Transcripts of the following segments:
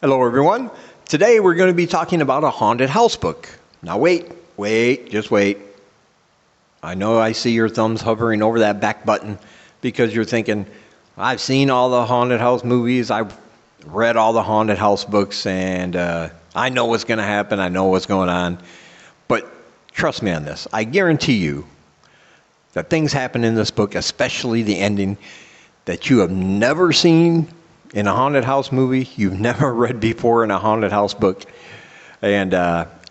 Hello everyone. Today we're going to be talking about a haunted house book. Now just wait. I know I see your thumbs hovering over that back button because you're thinking, I've seen all the haunted house movies, I've read all the haunted house books, and I know what's going to happen, I know what's going on. But trust me on this, I guarantee you that things happen in this book, especially the ending, that you have never seen in a haunted house movie, you've never read before in a haunted house book, and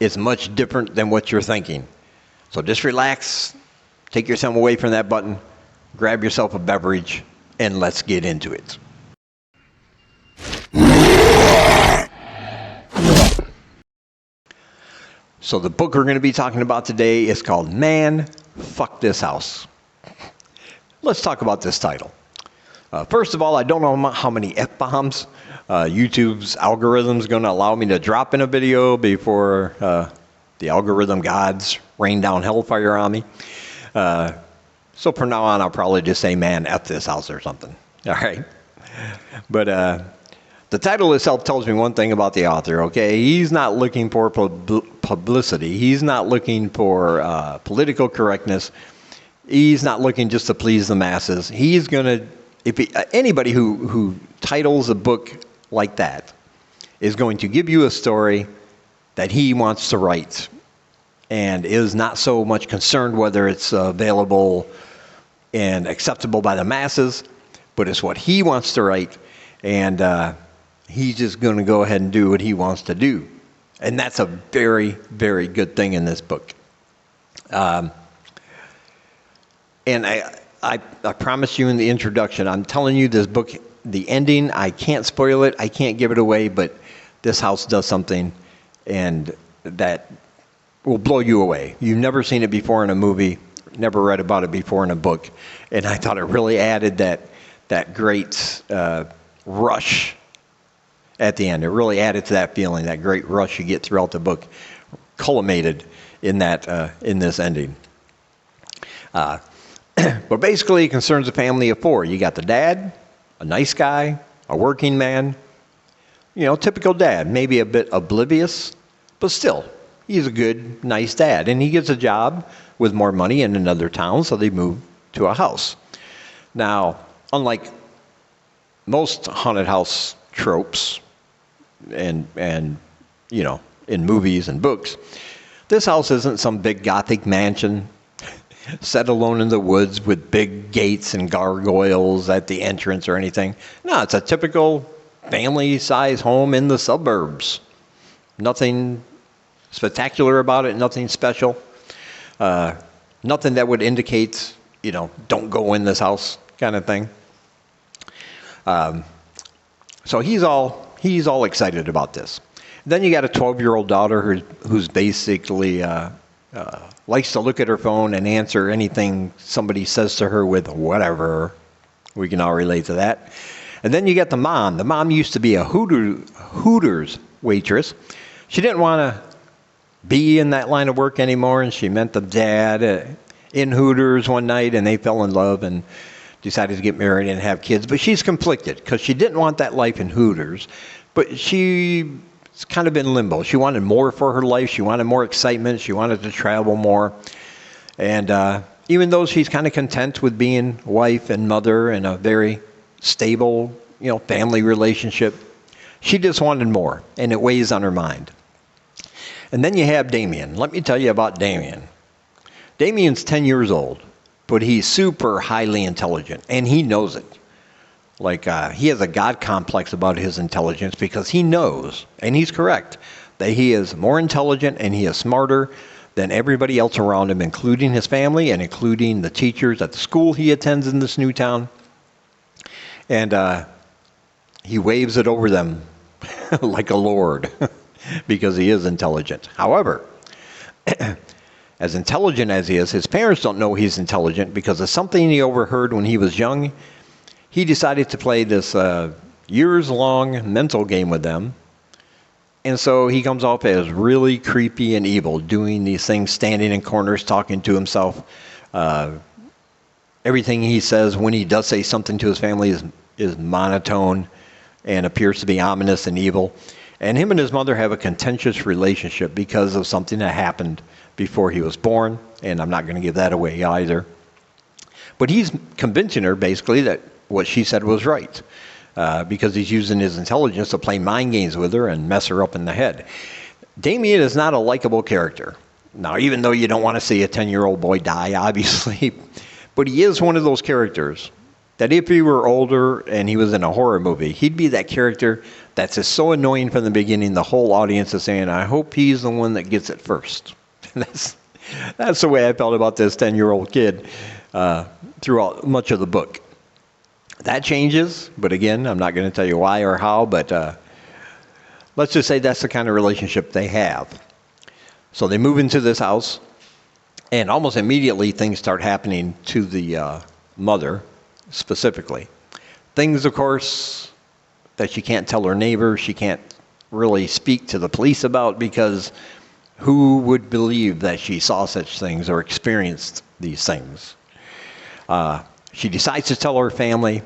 it's much different than what you're thinking. So just relax, take yourself away from that button, grab yourself a beverage, and let's get into it. So the book we're going to be talking about today is called Man, Fuck This House. Let's talk about this title. First of all, I don't know how many F-bombs YouTube's algorithm is going to allow me to drop in a video before the algorithm gods rain down hellfire on me. So from now on, I'll probably just say, man, F this house or something. All right. But the title itself tells me one thing about the author, okay? He's not looking for publicity. He's not looking for political correctness. He's not looking just to please the masses. He's going to... anybody who titles a book like that is going to give you a story that he wants to write and is not so much concerned whether it's available and acceptable by the masses, but it's what he wants to write, and he's just going to go ahead and do what he wants to do. And that's a very, very good thing in this book. And I promised you in the introduction, I'm telling you this book, the ending, I can't spoil it, I can't give it away, but this house does something and that will blow you away. You've never seen it before in a movie, never read about it before in a book, and I thought it really added that great rush at the end. It really added to that feeling, that great rush you get throughout the book, culminated in this ending. But basically, it concerns a family of four. You got the dad, a nice guy, a working man, typical dad, maybe a bit oblivious, but still, he's a good, nice dad. And he gets a job with more money in another town, so they move to a house. Now, unlike most haunted house tropes and in movies and books, this house isn't some big Gothic mansion set alone in the woods with big gates and gargoyles at the entrance or anything. No, it's a typical family-size home in the suburbs. Nothing spectacular about it, nothing special. Nothing that would indicate, don't go in this house kind of thing. So he's all excited about this. Then you got a 12-year-old daughter who's basically likes to look at her phone and answer anything somebody says to her with whatever. We can all relate to that. And then you got the mom. The mom used to be a Hooters waitress. She didn't want to be in that line of work anymore, and she met the dad in Hooters one night, and they fell in love and decided to get married and have kids. But she's conflicted because she didn't want that life in Hooters, but she's kind of in limbo. She wanted more for her life. She wanted more excitement. She wanted to travel more. And even though she's kind of content with being wife and mother in a very stable, family relationship, she just wanted more, and it weighs on her mind. And then you have Damien. Let me tell you about Damien. Damien's 10 years old, but he's super highly intelligent, and he knows it. He has a God complex about his intelligence because he knows, and he's correct, that he is more intelligent and he is smarter than everybody else around him, including his family and including the teachers at the school he attends in this new town. And he waves it over them like a lord because he is intelligent. However, as intelligent as he is, his parents don't know he's intelligent because of something he overheard when he was young. He decided to play this years-long mental game with them. And so he comes off as really creepy and evil, doing these things, standing in corners, talking to himself. Everything he says when he does say something to his family is monotone and appears to be ominous and evil. And him and his mother have a contentious relationship because of something that happened before he was born, and I'm not going to give that away either. But he's convincing her, basically, that what she said was right, because he's using his intelligence to play mind games with her and mess her up in the head. Damien is not a likable character. Now, even though you don't want to see a 10-year-old boy die, obviously, but he is one of those characters that if he were older and he was in a horror movie, he'd be that character that's just so annoying from the beginning, the whole audience is saying, I hope he's the one that gets it first. That's the way I felt about this 10-year-old kid throughout much of the book. That changes, but again, I'm not going to tell you why or how, but let's just say that's the kind of relationship they have. So they move into this house, and almost immediately things start happening to the mother, specifically. Things, of course, that she can't tell her neighbor, she can't really speak to the police about, because who would believe that she saw such things or experienced these things? She decides to tell her family,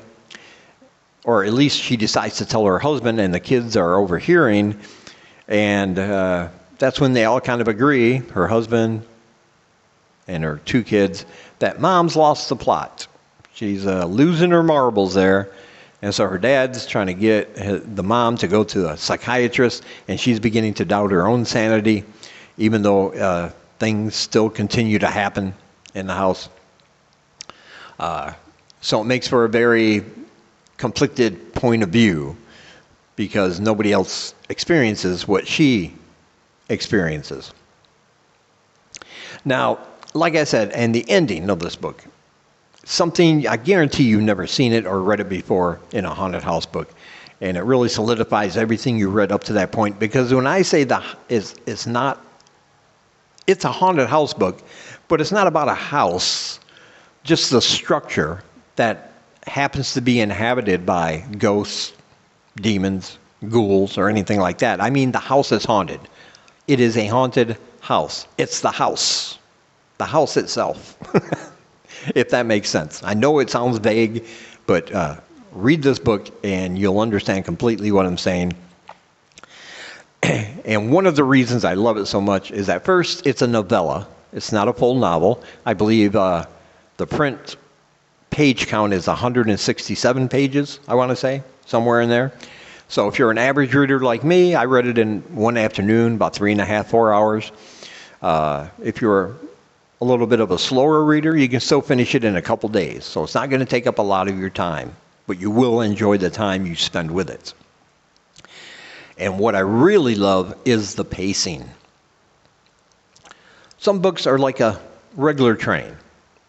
or at least she decides to tell her husband, and the kids are overhearing, and that's when they all kind of agree, her husband and her two kids, that mom's lost the plot. She's losing her marbles there. And so her dad's trying to get the mom to go to a psychiatrist, and she's beginning to doubt her own sanity, even though things still continue to happen in the house. So it makes for a very conflicted point of view, because nobody else experiences what she experiences. Now, like I said, and the ending of this book, something I guarantee you've never seen it or read it before in a haunted house book, and it really solidifies everything you read up to that point. Because when I say it's a haunted house book, but it's not about a house, just the structure that happens to be inhabited by ghosts, demons, ghouls, or anything like that. I mean, the house is haunted. It is a haunted house. It's the house itself, if that makes sense. I know it sounds vague, but read this book and you'll understand completely what I'm saying. And one of the reasons I love it so much is that first, it's a novella. It's not a full novel. I believe the print page count is 167 pages, I want to say, somewhere in there. So if you're an average reader like me, I read it in one afternoon, about 3.5, 4 hours. If you're a little bit of a slower reader, you can still finish it in a couple days. So it's not going to take up a lot of your time, but you will enjoy the time you spend with it. And what I really love is the pacing. Some books are like a regular train.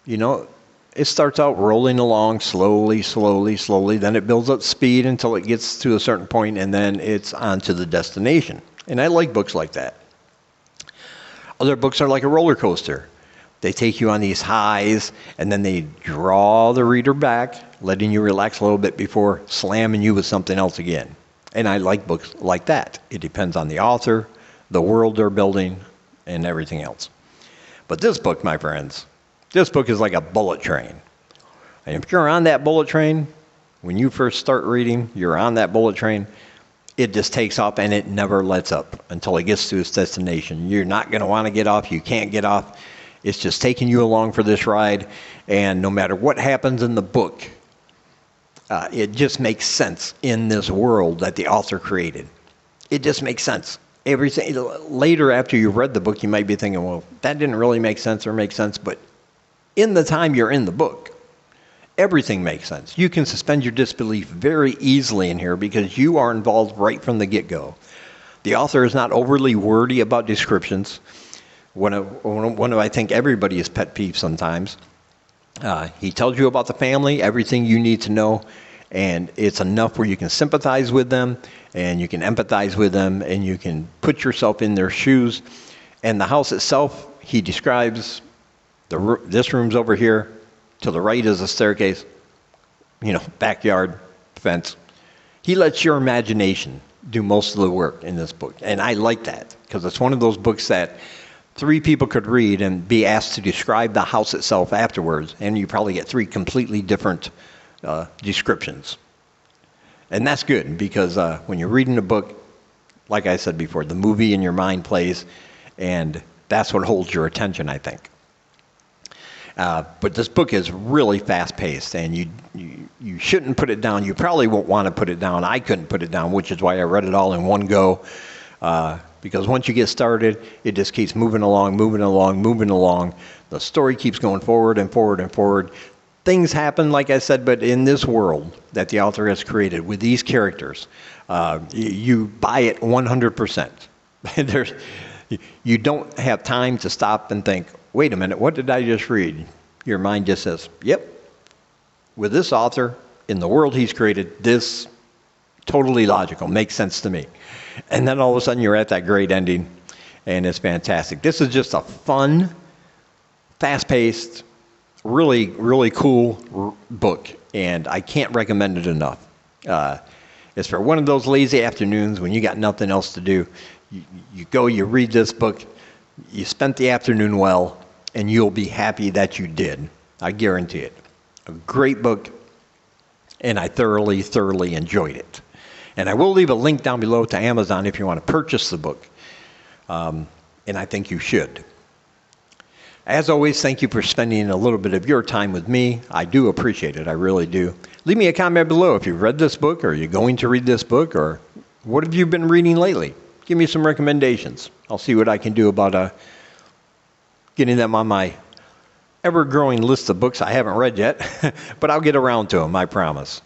You know, it starts out rolling along slowly, slowly, slowly. Then it builds up speed until it gets to a certain point, and then it's on to the destination. And I like books like that. Other books are like a roller coaster. They take you on these highs, and then they draw the reader back, letting you relax a little bit before slamming you with something else again. And I like books like that. It depends on the author, the world they're building, and everything else. But this book, my friends, this book is like a bullet train. And if you're on that bullet train, when you first start reading, you're on that bullet train, it just takes off and it never lets up until it gets to its destination. You're not going to want to get off. You can't get off. It's just taking you along for this ride. And no matter what happens in the book, it just makes sense in this world that the author created. It just makes sense. Everything later, after you've read the book, you might be thinking, well, that didn't really make sense or make sense. But in the time you're in the book, everything makes sense. You can suspend your disbelief very easily in here because you are involved right from the get-go. The author is not overly wordy about descriptions. One of I think everybody's pet peeves sometimes. He tells you about the family, everything you need to know, and it's enough where you can sympathize with them, and you can empathize with them, and you can put yourself in their shoes. And the house itself, he describes, this room's over here, to the right is a staircase, backyard, fence. He lets your imagination do most of the work in this book, and I like that, because it's one of those books that 3 people could read and be asked to describe the house itself afterwards, and you probably get 3 completely different descriptions. And that's good, because when you're reading a book, like I said before, the movie in your mind plays, and that's what holds your attention, I think. But this book is really fast-paced, and you shouldn't put it down. You probably won't want to put it down. I couldn't put it down, which is why I read it all in one go. Because once you get started, it just keeps moving along, moving along, moving along. The story keeps going forward and forward and forward. Things happen, like I said, but in this world that the author has created with these characters, you buy it 100%. You don't have time to stop and think, wait a minute, what did I just read? Your mind just says, yep, with this author, in the world he's created, this totally logical, makes sense to me. And then all of a sudden you're at that great ending, and it's fantastic. This is just a fun, fast-paced, really, really cool book, and I can't recommend it enough. It's for one of those lazy afternoons when you got nothing else to do. You go, you read this book, you spent the afternoon well, and you'll be happy that you did. I guarantee it. A great book, and I thoroughly, thoroughly enjoyed it. And I will leave a link down below to Amazon if you want to purchase the book. And I think you should. As always, thank you for spending a little bit of your time with me. I do appreciate it. I really do. Leave me a comment below if you've read this book, or you're going to read this book, or what have you been reading lately? Give me some recommendations. I'll see what I can do about getting them on my ever-growing list of books I haven't read yet. But I'll get around to them, I promise.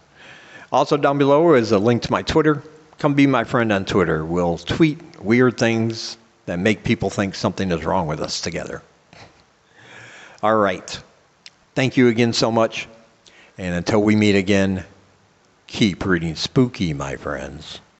Also down below is a link to my Twitter. Come be my friend on Twitter. We'll tweet weird things that make people think something is wrong with us together. All right. Thank you again so much. And until we meet again, keep reading spooky, my friends.